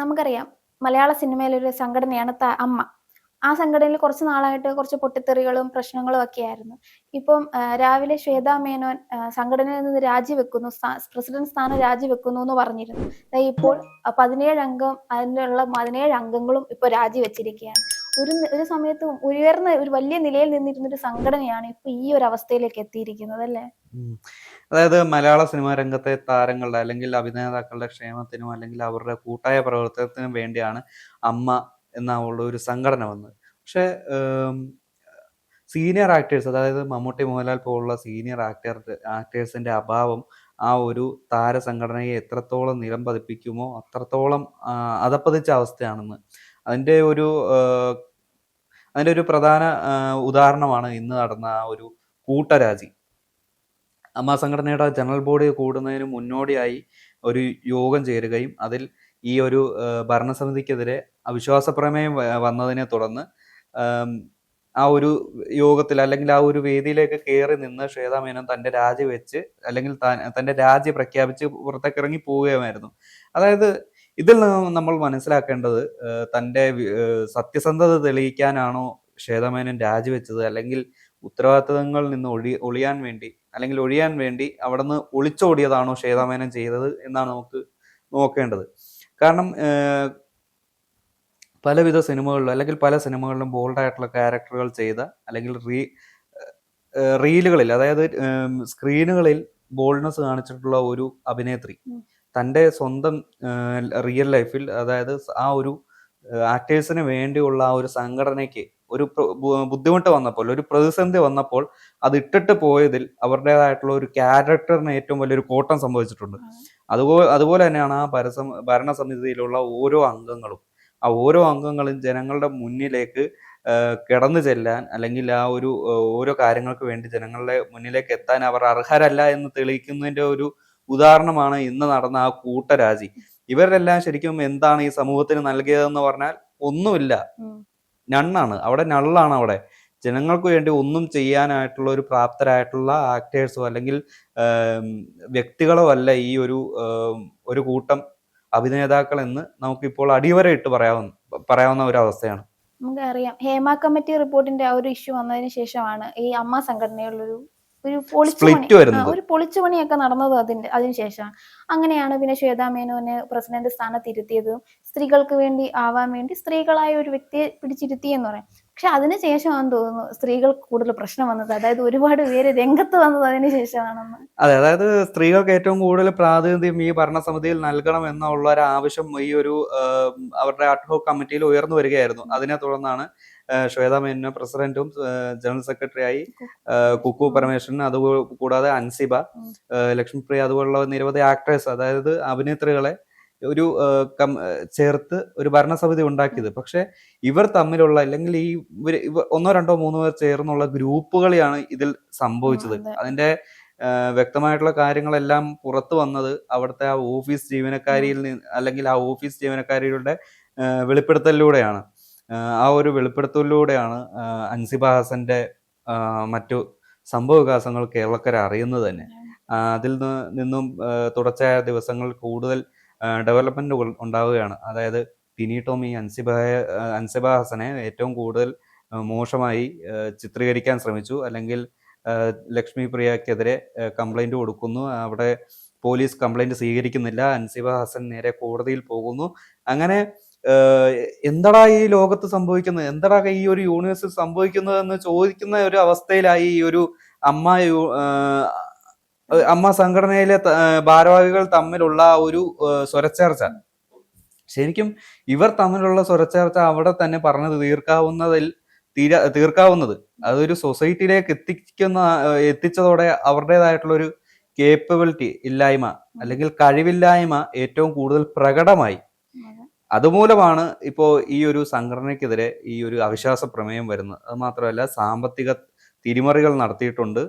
നമുക്കറിയാം മലയാള സിനിമയിലൊരു സംഘടനയാണ് അമ്മ. ആ സംഘടനയിൽ കുറച്ച് നാളായിട്ട് കുറച്ച് പൊട്ടിത്തെറികളും പ്രശ്നങ്ങളും ഒക്കെ ആയിരുന്നു. ഇപ്പം രാവിലെ ശ്വേതാ മേനോൻ സംഘടനയിൽ നിന്ന് രാജിവെക്കുന്നു, പ്രസിഡന്റ് സ്ഥാനം രാജിവെക്കുന്നു എന്ന് പറഞ്ഞിരുന്നു. ഇപ്പോൾ 17 അംഗം അതിലുള്ള 17 അംഗങ്ങളും ഇപ്പോൾ രാജിവെച്ചിരിക്കുകയാണ്. ഒരു സമയത്ത് ഉയർന്ന ഒരു വലിയ നിലയിൽ നിന്നിരുന്ന ഒരു സംഘടനയാണ് ഇപ്പൊ ഈ ഒരു അവസ്ഥയിലേക്ക് എത്തിയിരിക്കുന്നത് അല്ലേ? അതായത് മലയാള സിനിമാ രംഗത്തെ താരങ്ങളുടെ അല്ലെങ്കിൽ അഭിനേതാക്കളുടെ ക്ഷേമത്തിനും അല്ലെങ്കിൽ അവരുടെ കൂട്ടായ പ്രവർത്തനത്തിനും വേണ്ടിയാണ് അമ്മ എന്നുള്ള ഒരു സംഘടന വന്നത്. പക്ഷെ സീനിയർ ആക്ടേഴ്സ്, അതായത് മമ്മൂട്ടി, മോഹൻലാൽ പോലുള്ള സീനിയർ ആക്ടേഴ്സിന്റെ അഭാവം ആ ഒരു താരസംഘടനയെ എത്രത്തോളം നിലം പതിപ്പിക്കുമോ അത്രത്തോളം അധപ്പതിച്ച അവസ്ഥയാണെന്ന് അതിന്റെ ഒരു പ്രധാന ഉദാഹരണമാണ് ഇന്ന് നടന്ന ആ ഒരു കൂട്ടരാജി. അമ്മ സംഘടനയുടെ ജനറൽ ബോഡി കൂടുന്നതിന് മുന്നോടിയായി ഒരു യോഗം ചേരുകയും അതിൽ ഈ ഒരു ഭരണസമിതിക്കെതിരെ അവിശ്വാസ പ്രമേയം വന്നതിനെ തുടർന്ന് ആ ഒരു യോഗത്തിൽ അല്ലെങ്കിൽ ആ ഒരു വേദിയിലേക്ക് കയറി നിന്ന് ശ്വേതാ മേനോൻ തന്റെ രാജി വെച്ച് അല്ലെങ്കിൽ തന്റെ രാജി പ്രഖ്യാപിച്ച് പുറത്തേക്ക് ഇറങ്ങി പോവുകയുമായിരുന്നു. അതായത് ഇതിൽ നിന്ന് നമ്മൾ മനസ്സിലാക്കേണ്ടത് തന്റെ സത്യസന്ധത തെളിയിക്കാനാണോ ശ്വേതാ മേനോൻ രാജിവെച്ചത്, അല്ലെങ്കിൽ ഉത്തരവാദിത്തങ്ങളിൽ നിന്ന് ഒഴിയാൻ വേണ്ടി അവിടെ നിന്ന് ഒളിച്ചോടിയതാണോ ശ്വേതാ മേനോൻ ചെയ്തത് എന്നാണ് നമുക്ക് നോക്കേണ്ടത്. കാരണം പലവിധ സിനിമകളിലും അല്ലെങ്കിൽ പല സിനിമകളിലും ബോൾഡായിട്ടുള്ള ക്യാരക്ടറുകൾ ചെയ്ത അല്ലെങ്കിൽ റീലുകളിൽ, അതായത് സ്ക്രീനുകളിൽ ബോൾഡ്നെസ് കാണിച്ചിട്ടുള്ള ഒരു അഭിനേത്രി തൻ്റെ സ്വന്തം റിയൽ ലൈഫിൽ, അതായത് ആ ഒരു ആക്ടേഴ്സിന് വേണ്ടിയുള്ള ആ ഒരു സംഘടനയ്ക്ക് ഒരു ബുദ്ധിമുട്ട് വന്നപ്പോൾ, ഒരു പ്രതിസന്ധി വന്നപ്പോൾ അത് ഇട്ടിട്ട് പോയതിൽ അവരുടേതായിട്ടുള്ള ഒരു ക്യാരക്ടറിന് ഏറ്റവും വലിയൊരു കോട്ടം സംഭവിച്ചിട്ടുണ്ട്. അതുപോലെ തന്നെയാണ് ആ ഭരണസമിതിയിലുള്ള ഓരോ അംഗങ്ങളും ജനങ്ങളുടെ മുന്നിലേക്ക് കിടന്നു ചെല്ലാൻ അല്ലെങ്കിൽ ആ ഒരു ഓരോ കാര്യങ്ങൾക്ക് വേണ്ടി ജനങ്ങളുടെ മുന്നിലേക്ക് എത്താൻ അവർ അർഹരല്ല എന്ന് തെളിയിക്കുന്നതിന്റെ ഒരു ഉദാഹരണമാണ് ഇന്ന് നടന്ന ആ കൂട്ടരാജി. ഇവരെല്ലാം ശരിക്കും എന്താണ് ഈ സമൂഹത്തിന് നൽകിയതെന്ന് പറഞ്ഞാൽ ഒന്നുമില്ല, നണ്ണാണ് അവിടെ. ജനങ്ങൾക്ക് വേണ്ടി ഒന്നും ചെയ്യാനായിട്ടുള്ള ഒരു പ്രാപ്തരായിട്ടുള്ള ആക്ടേഴ്സോ അല്ലെങ്കിൽ വ്യക്തികളോ അല്ല ഈ ഒരു കൂട്ടം അഭിനേതാക്കൾ എന്ന് നമുക്കിപ്പോൾ അടിവരയിട്ട് പറയാവുന്ന ഒരു അവസ്ഥയാണ്. നമുക്കറിയാം ഹേമ കമ്മിറ്റി റിപ്പോർട്ടിന്റെ ആ ഒരു ഇഷ്യൂ വന്നതിന് ശേഷമാണ് ഈ അമ്മ സംഘടനയുള്ളൊരു ഒരു പൊളിച്ചുപണിയൊക്കെ നടന്നത് അതിനുശേഷമാണ്. അങ്ങനെയാണ് പിന്നെ ശ്വേതാ മേനോനെ പ്രസിഡന്റ് സ്ഥാനത്ത് ഇരുത്തിയതും സ്ത്രീകൾക്ക് വേണ്ടി ആവാൻ വേണ്ടി സ്ത്രീകളായ ഒരു വ്യക്തിയെ പിടിച്ചിരുത്തിയെന്ന് പറയാം. പക്ഷെ അതിനുശേഷമാണെന്ന് തോന്നുന്നു സ്ത്രീകൾക്ക് കൂടുതൽ പ്രശ്നം വന്നത്, അതായത് ഒരുപാട് പേര് രംഗത്ത് വന്നത് അതിന് ശേഷമാണെന്ന്. അതായത് സ്ത്രീകൾക്ക് ഏറ്റവും കൂടുതൽ പ്രാതിനിധ്യം ഈ ഭരണസമിതിയിൽ നൽകണം എന്നുള്ള ഒരു ആവശ്യം ഈ ഒരു അവരുടെ അഡ്ഹോക് കമ്മിറ്റിയിൽ ഉയർന്നു വരികയായിരുന്നു. അതിനെ തുടർന്നാണ് ശ്വേതാ മേനോനെ പ്രസിഡന്റും ജനറൽ സെക്രട്ടറിയായി കുക്കു പരമേശ്വരൻ, അതുകൂടാതെ അൻസിബ, ലക്ഷ്മിപ്രിയ, അതുപോലുള്ള നിരവധി ആക്ടേഴ്സ്, അതായത് അഭിനേത്രികളെ ചേർത്ത് ഒരു ഭരണസമിതി ഉണ്ടാക്കിയത്. പക്ഷെ ഇവർ തമ്മിലുള്ള അല്ലെങ്കിൽ ഈ ഒന്നോ രണ്ടോ മൂന്നോ പേർ ചേർന്നുള്ള ഗ്രൂപ്പുകളെയാണ് ഇതിൽ സംഭവിച്ചത്. അതിന്റെ വ്യക്തമായിട്ടുള്ള കാര്യങ്ങളെല്ലാം പുറത്തു വന്നത് അവിടുത്തെ ആ ഓഫീസ് ജീവനക്കാരിയിൽ നിന്ന് അല്ലെങ്കിൽ ആ ഓഫീസ് ജീവനക്കാരികളുടെ വെളിപ്പെടുത്തലിലൂടെയാണ്. ആ ഒരു വെളിപ്പെടുത്തലിലൂടെയാണ് അൻസിബ ഹസന്റെ മറ്റു സംഭവ വികാസങ്ങൾ കേരളക്കര അറിയുന്നത് തന്നെ. അതിൽ നിന്നും തുടർച്ചയായ ദിവസങ്ങൾ കൂടുതൽ ഡെവലപ്മെന്റ് ഉണ്ടാവുകയാണ്. അതായത് ടിനി ടോമി അൻസിബ ഹസനെ ഏറ്റവും കൂടുതൽ മോശമായി ചിത്രീകരിക്കാൻ ശ്രമിച്ചു, അല്ലെങ്കിൽ ലക്ഷ്മി പ്രിയക്കെതിരെ കംപ്ലൈന്റ് കൊടുക്കുന്നു. അവിടെ പോലീസ് കംപ്ലൈന്റ് സ്വീകരിക്കുന്നില്ല. അൻസിബ ഹസൻ നേരെ കോടതിയിൽ പോകുന്നു. അങ്ങനെ എന്തടാ ഈ ലോകത്ത് സംഭവിക്കുന്നത്, എന്തടാ ഈ ഒരു യൂണിവേഴ്സിൽ സംഭവിക്കുന്നത് എന്ന് ചോദിക്കുന്ന ഒരു അവസ്ഥയിലായി ഈ ഒരു അമ്മ സംഘടനയിലെ ഭാരവാഹികൾ തമ്മിലുള്ള ഒരു സ്വരച്ചേർച്ച. ശരിക്കും ഇവർ തമ്മിലുള്ള സ്വരച്ചേർച്ച അവിടെ തന്നെ പറഞ്ഞു തീർക്കാവുന്നത് അതൊരു സൊസൈറ്റിയിലേക്ക് എത്തിച്ചതോടെ അവരുടേതായിട്ടുള്ള ഒരു കേപ്പബിലിറ്റി ഇല്ലായ്മ അല്ലെങ്കിൽ കഴിവില്ലായ്മ ഏറ്റവും കൂടുതൽ പ്രകടമായി. അതുമൂലമാണ് ഇപ്പോൾ ഈ ഒരു സംഘടനയ്ക്കെതിരെ ഈ ഒരു അവിശ്വാസ പ്രമേയം വരുന്നത്. അത് മാത്രമല്ല, സാമ്പത്തിക തിരിമറികൾ നടത്തിയിട്ടുണ്ട്.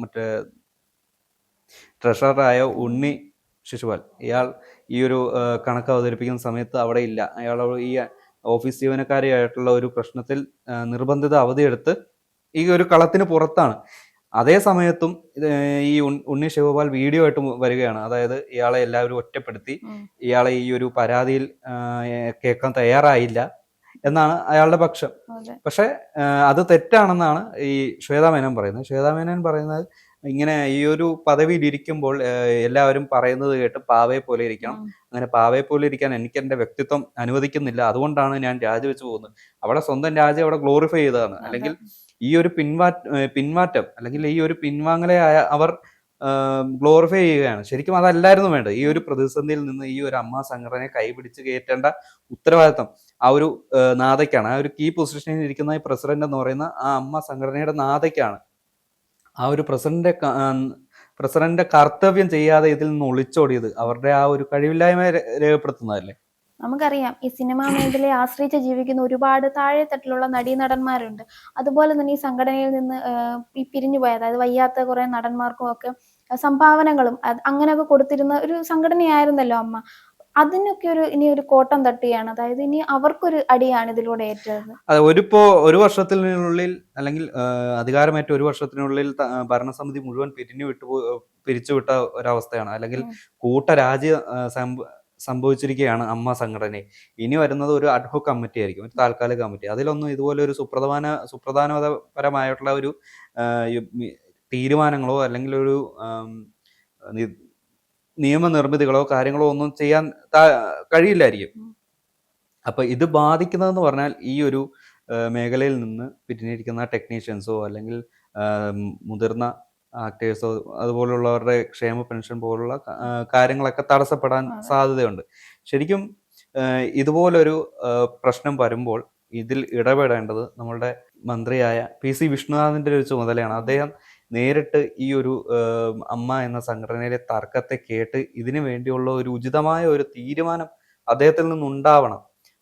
മറ്റേ ട്രഷററായ ഉണ്ണി ശിശുപാൽ, ഇയാൾ ഈ ഒരു കണക്ക് അവതരിപ്പിക്കുന്ന സമയത്ത് അവിടെ ഇല്ല. അയാൾ ഈ ഓഫീസ് ജീവനക്കാരിയായിട്ടുള്ള ഒരു പ്രശ്നത്തിൽ നിർബന്ധിത അവധിയെടുത്ത് ഈ ഒരു കളത്തിന് പുറത്താണ്. അതേ സമയത്തും ഈ ഉണ്ണി ശിവപാൽ വീഡിയോ ആയിട്ട് വരികയാണ്. അതായത് ഇയാളെ എല്ലാവരും ഒറ്റപ്പെടുത്തി, ഇയാളെ ഈ ഒരു പരാതിയിൽ കേൾക്കാൻ തയ്യാറായില്ല എന്നാണ് അയാളുടെ പക്ഷം. പക്ഷെ അത് തെറ്റാണെന്നാണ് ഈ ശ്വേതാ മേനോൻ പറയുന്നത്. ശ്വേതാ മേനോൻ പറയുന്നത് ഇങ്ങനെ ഈ ഒരു പദവിയിൽ ഇരിക്കുമ്പോൾ എല്ലാവരും പറയുന്നത് കേട്ട് പാവയെ പോലെ ഇരിക്കണം. അങ്ങനെ പാവയെ പോലെ ഇരിക്കാൻ എനിക്ക് എന്റെ വ്യക്തിത്വം അനുവദിക്കുന്നില്ല. അതുകൊണ്ടാണ് ഞാൻ രാജിവെച്ച് പോകുന്നത്. അവിടെ സ്വന്തം രാജ്യം അവിടെ ഗ്ലോറിഫൈ ചെയ്തതാണ്. അല്ലെങ്കിൽ ഈ ഒരു പിന്മാറ്റം അല്ലെങ്കിൽ ഈ ഒരു പിൻവാങ്ങലെ അവർ ഗ്ലോറിഫൈ ചെയ്യുകയാണ്. ശരിക്കും അതല്ലായിരുന്നു വേണ്ടത്. ഈ ഒരു പ്രതിസന്ധിയിൽ നിന്ന് ഈ ഒരു അമ്മ സംഘടനയെ കൈപിടിച്ച് കയറ്റേണ്ട ഉത്തരവാദിത്തം ആ ഒരു നാഥയ്ക്കാണ്. ആ ഒരു കീ പൊസിഷനിൽ ഇരിക്കുന്ന ഈ പ്രസിഡന്റ് എന്ന് പറയുന്ന ആ അമ്മ സംഘടനയുടെ നാഥയ്ക്കാണ്. ആ ഒരു പ്രസിഡന്റ് കർത്തവ്യം ചെയ്യാതെ ഇതിൽ നിന്ന് ഒളിച്ചോടിയത് അവരുടെ ആ ഒരു കഴിവില്ലായ്മ രേഖപ്പെടുത്തുന്നതല്ലേ. നമുക്കറിയാം ഈ സിനിമാ മേഖലയെ ആശ്രയിച്ച് ജീവിക്കുന്ന ഒരുപാട് താഴെത്തട്ടിലുള്ള നടീനടന്മാരുണ്ട്. അതുപോലെ തന്നെ ഈ സംഘടനയിൽ നിന്ന് ഈ പിരിഞ്ഞുപോയ, അതായത് വയ്യാത്ത കുറെ നടന്മാർക്കും ഒക്കെ സംഭാവനകളും അങ്ങനെയൊക്കെ കൊടുത്തിരുന്ന ഒരു സംഘടനയായിരുന്നല്ലോ അമ്മ. അതിനൊക്കെ ഇനി ഒരു കോട്ടം തട്ടുകയാണ്. അതായത് ഇനി അവർക്കൊരു അടിയാണ് ഇതിലൂടെ ഏറ്റത്. അതെ, ഒരു വർഷത്തിനുള്ളിൽ അല്ലെങ്കിൽ അധികാരമേറ്റ ഒരു വർഷത്തിനുള്ളിൽ ഭരണസമിതി മുഴുവൻ പിരിച്ചുവിട്ട ഒരവസ്ഥയാണ്. അല്ലെങ്കിൽ കൂട്ടരാജ്യ സംഭവിച്ചിരിക്കുകയാണ് അമ്മ സംഘടനയെ. ഇനി വരുന്നത് ഒരു അഡ്ഹോക് കമ്മിറ്റി ആയിരിക്കും, ഒരു താൽക്കാലിക കമ്മിറ്റി. അതിലൊന്നും ഇതുപോലെ ഒരു സുപ്രധാനപരമായിട്ടുള്ള ഒരു തീരുമാനങ്ങളോ അല്ലെങ്കിൽ ഒരു നിയമനിർമ്മിതികളോ കാര്യങ്ങളോ ഒന്നും ചെയ്യാൻ കഴിയില്ലായിരിക്കും. അപ്പൊ ഇത് ബാധിക്കുന്നതെന്ന് പറഞ്ഞാൽ ഈ ഒരു മേഖലയിൽ നിന്ന് പിരിഞ്ഞിരിക്കുന്ന ടെക്നീഷ്യൻസോ അല്ലെങ്കിൽ മുതിർന്ന ആക്ടേഴ്സോ അതുപോലുള്ളവരുടെ ക്ഷേമ പെൻഷൻ പോലുള്ള കാര്യങ്ങളൊക്കെ തടസ്സപ്പെടാൻ സാധ്യതയുണ്ട്. ശരിക്കും ഇതുപോലൊരു പ്രശ്നം വരുമ്പോൾ ഇതിൽ ഇടപെടേണ്ടത് നമ്മളുടെ മന്ത്രിയായ PC വിഷ്ണുനാഥിന്റെ ഒരു ചുമതലയാണ്. അദ്ദേഹം നേരിട്ട് ഈ ഒരു അമ്മ എന്ന സംഘടനയിലെ തർക്കത്തെ കേട്ട് ഇതിനു വേണ്ടിയുള്ള ഒരു ഉചിതമായ ഒരു തീരുമാനം അദ്ദേഹത്തിൽ നിന്നുണ്ടാവണം.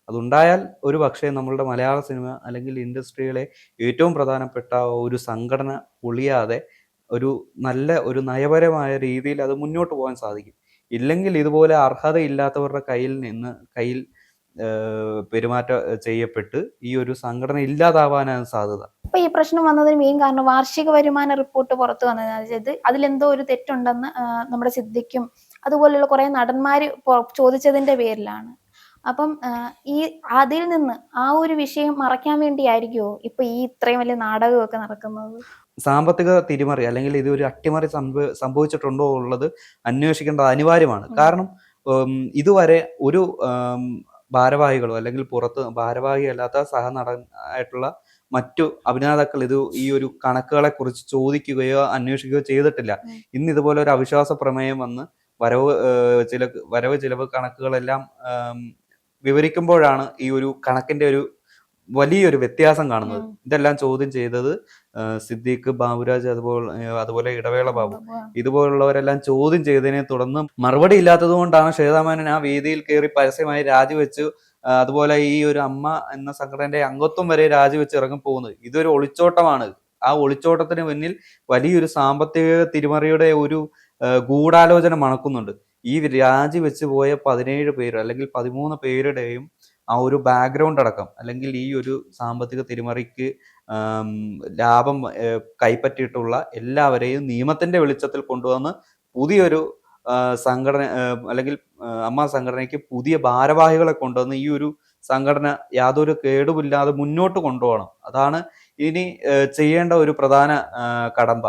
അതുണ്ടായാൽ ഒരു പക്ഷേ നമ്മളുടെ മലയാള സിനിമ അല്ലെങ്കിൽ ഇൻഡസ്ട്രിയിലെ ഏറ്റവും പ്രധാനപ്പെട്ട ഒരു സംഘടന പൊളിയാതെ ഒരു നല്ല ഒരു നയപരമായ രീതിയിൽ അത് മുന്നോട്ട് പോകാൻ സാധിക്കും. ഇല്ലെങ്കിൽ ഇതുപോലെ അർഹതയില്ലാത്തവരുടെ കയ്യിൽ പെരുമാറ്റം ചെയ്യപ്പെട്ട് ഈ ഒരു സംഘടന ഇല്ലാതാവാനാണ് സാധ്യത. ഇപ്പൊ ഈ പ്രശ്നം വന്നതിന് മെയിൻ കാരണം വാർഷിക വരുമാന റിപ്പോർട്ട് പുറത്തു വന്നത്. അതായത് അതിലെന്തോ ഒരു തെറ്റുണ്ടെന്ന് നമ്മുടെ സിദ്ദിഖും അതുപോലെയുള്ള കുറെ നടന്മാര് ചോദിച്ചതിന്റെ പേരിലാണ്. അപ്പം ഈ അതിൽ നിന്ന് ആ ഒരു വിഷയം മറയ്ക്കാൻ വേണ്ടിയായിരിക്കുമോ ഇപ്പൊ ഈ ഇത്രയും വലിയ നാടകമൊക്കെ നടക്കുന്നത്? സാമ്പത്തിക തിരിമറി അല്ലെങ്കിൽ ഇത് ഒരു അട്ടിമറി സംഭവിച്ചിട്ടുണ്ടോ ഉള്ളത് അന്വേഷിക്കേണ്ടത് അനിവാര്യമാണ്. കാരണം ഇതുവരെ ഒരു ഭാരവാഹികളോ അല്ലെങ്കിൽ പുറത്ത് ഭാരവാഹി അല്ലാത്ത സഹനടൻ ആയിട്ടുള്ള മറ്റു അഭിനേതാക്കൾ ഈ ഒരു കണക്കുകളെ കുറിച്ച് ചോദിക്കുകയോ അന്വേഷിക്കുകയോ ചെയ്തിട്ടില്ല. ഇന്ന് ഇതുപോലെ ഒരു അവിശ്വാസ പ്രമേയം വന്ന് വരവ് ചിലവ് കണക്കുകളെല്ലാം വിവരിക്കുമ്പോഴാണ് ഈ ഒരു കണക്കിന്റെ ഒരു വലിയൊരു വ്യത്യാസം കാണുന്നത്. ഇതെല്ലാം ചോദ്യം ചെയ്തത് സിദ്ദീഖ്, ബാബുരാജ്, അതുപോലെ ഇടവേള ബാബു ഇതുപോലുള്ളവരെല്ലാം ചോദ്യം ചെയ്തതിനെ തുടർന്ന് മറുപടി ഇല്ലാത്തത് കൊണ്ടാണ് ശ്വേതാ മേനോൻ ആ വേദിയിൽ കയറി പരസ്യമായി രാജിവെച്ചു. അതുപോലെ ഈ ഒരു അമ്മ എന്ന സംഘടനയുടെ അംഗത്വം വരെ രാജിവെച്ച് ഇറങ്ങി പോകുന്നത്. ഇതൊരു ഒളിച്ചോട്ടമാണ്. ആ ഒളിച്ചോട്ടത്തിന് പിന്നിൽ വലിയൊരു സാമ്പത്തിക തിരിമറിയുടെ ഒരു ഗൂഢാലോചന മണക്കുന്നുണ്ട്. ഈ രാജിവെച്ച് പോയ 17 പേര് അല്ലെങ്കിൽ 13 പേരുടെയും ആ ഒരു ബാക്ക്ഗ്രൗണ്ട് അടക്കം അല്ലെങ്കിൽ ഈ ഒരു സാമ്പത്തിക തിരിമറിക്ക് ലാഭം കൈപ്പറ്റിയിട്ടുള്ള എല്ലാവരെയും നിയമത്തിന്റെ വെളിച്ചത്തിൽ കൊണ്ടുവന്ന് പുതിയൊരു സംഘടന അല്ലെങ്കിൽ അമ്മ സംഘടനയ്ക്ക് പുതിയ ഭാരവാഹികളെ കൊണ്ടുവന്ന് ഈ ഒരു സംഘടന യാതൊരു കേടുമില്ലാതെ മുന്നോട്ട് കൊണ്ടുപോകണം. അതാണ് ഇനി ചെയ്യേണ്ട ഒരു പ്രധാന കടമ്പ.